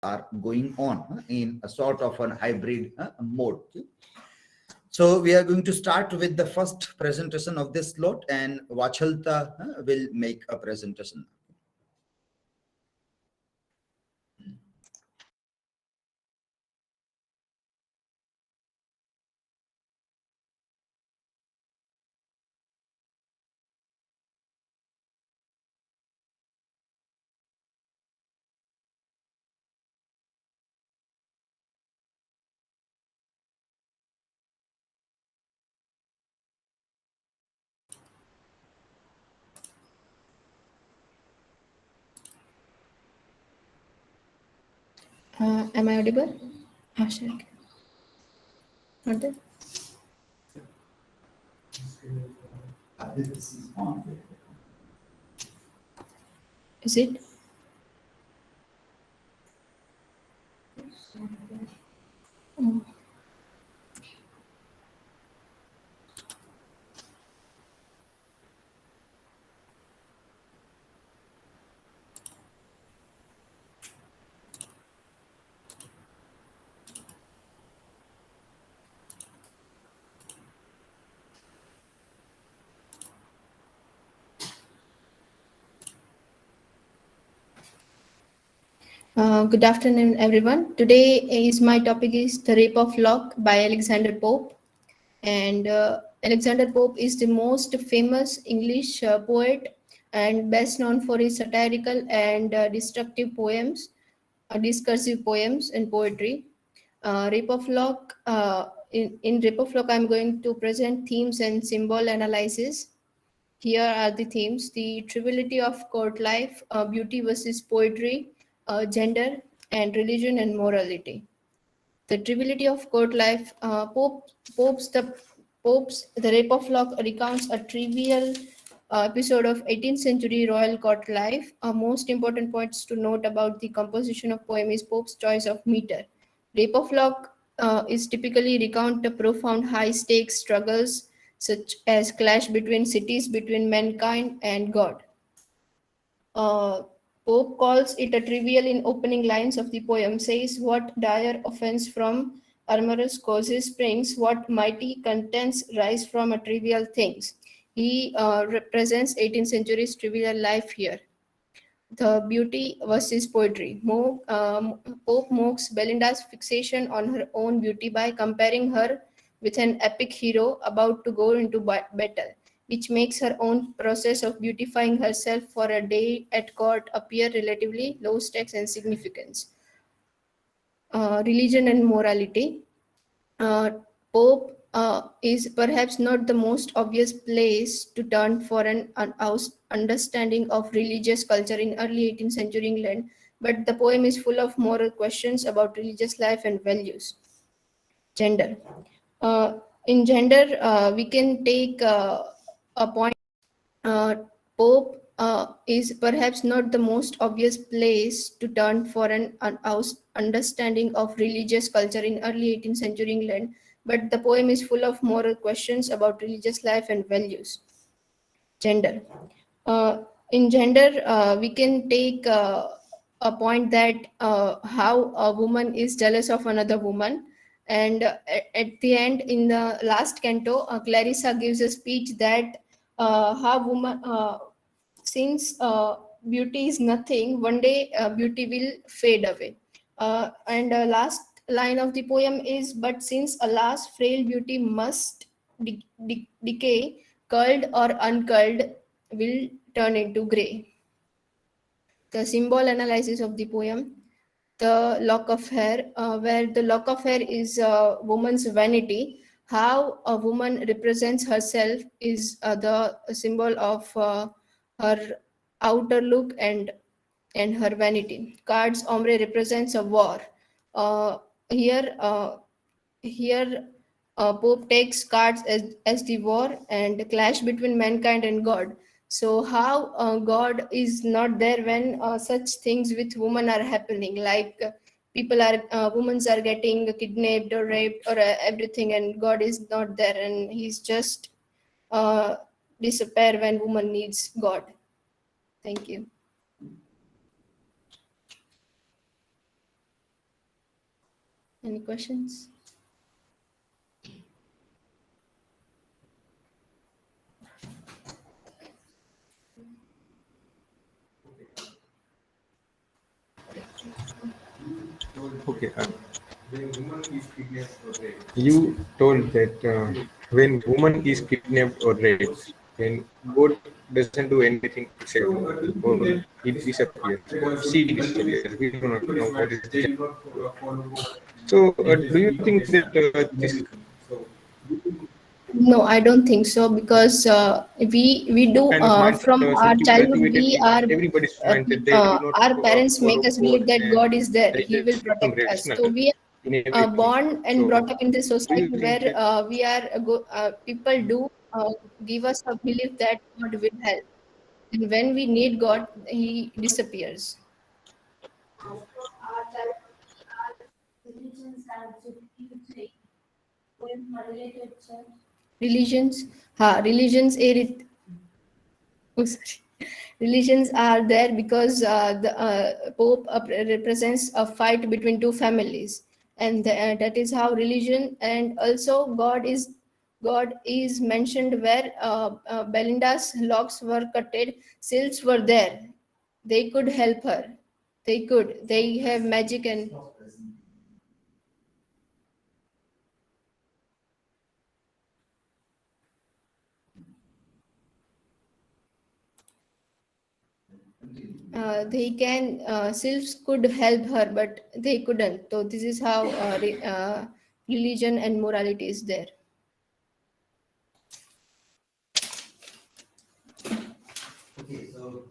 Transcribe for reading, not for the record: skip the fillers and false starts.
are going on in a sort of an hybrid mode. So we are going to start with the first presentation of this slot, and Vachalta will make a presentation. Am I audible? Sure. Not there? Is it? Oh. Good afternoon, everyone. Today is my topic is The Rape of Locke by Alexander Pope. And Alexander Pope is the most famous English poet and best known for his satirical and destructive poems, discursive poems and poetry. Rape of Locke. In Rape of Locke, I'm going to present themes and symbol analysis. Here are the themes: the triviality of court life, beauty versus poetry, gender, and religion and morality. The triviality of court life. Pope's The Rape of Locke recounts a trivial episode of 18th century royal court life. Most important points to note about the composition of poem is Pope's choice of meter. Rape of Locke is typically recount the profound high stakes struggles such as clash between cities, between mankind and God. Uh, Pope calls it a trivial in opening lines of the poem, says, "What dire offense from amorous causes springs, what mighty contents rise from a trivial things." He represents 18th century's trivial life here. The beauty versus poetry. Pope mocks Belinda's fixation on her own beauty by comparing her with an epic hero about to go into battle, which makes her own process of beautifying herself for a day at court appear relatively low stakes and significance. Religion and morality. uh, Pope is perhaps not the most obvious place to turn for an understanding of religious culture in early 18th century England, but the poem is full of moral questions about religious life and values. Gender. In gender, we can take a point. Uh, Pope is perhaps not the most obvious place to turn for an understanding of religious culture in early 18th century England, but the poem is full of moral questions about religious life and values. Gender. In gender, we can take a point that how a woman is jealous of another woman. And at the end, in the last canto, Clarissa gives a speech that how woman, since beauty is nothing, one day beauty will fade away. And last line of the poem is, "But since alas, frail beauty must decay, curled or uncurled, will turn into grey." The symbol analysis of the poem. The lock of hair, where the lock of hair is a woman's vanity. How a woman represents herself is the symbol of her outer look and her vanity. Cards ombre represents a war. Uh, here, uh, here, Pope takes cards as the war and clash between mankind and God. So how God is not there when such things with women are happening, like women are getting kidnapped or raped or everything, and God is not there, and He's just uh, disappear when woman needs God. Thank you. Any questions? Okay. You told that when woman is kidnapped or raped, then God doesn't do anything except or it disappears. She disappears. We do not know what is the. So, do you think that this No, I don't think so, because we do kind of mindset from our should be childhood cultivated we in are everybody's mind that they do not our parents make follow us God believe that and God is there. they He will just become protect us. rational So we in are everything. born and So, brought up in the do you society think where that we are people do give us a belief that God will help, and when we need God, He disappears. Religions, religions, oh, sorry. Religions are there because the Pope represents a fight between two families, and that is how religion. And also, God is mentioned where Belinda's locks were cutted. Sylphs were there; they could help her. They could. They have magic and. They can sylphs could help her, but they couldn't. So this is how religion and morality is there. Okay, so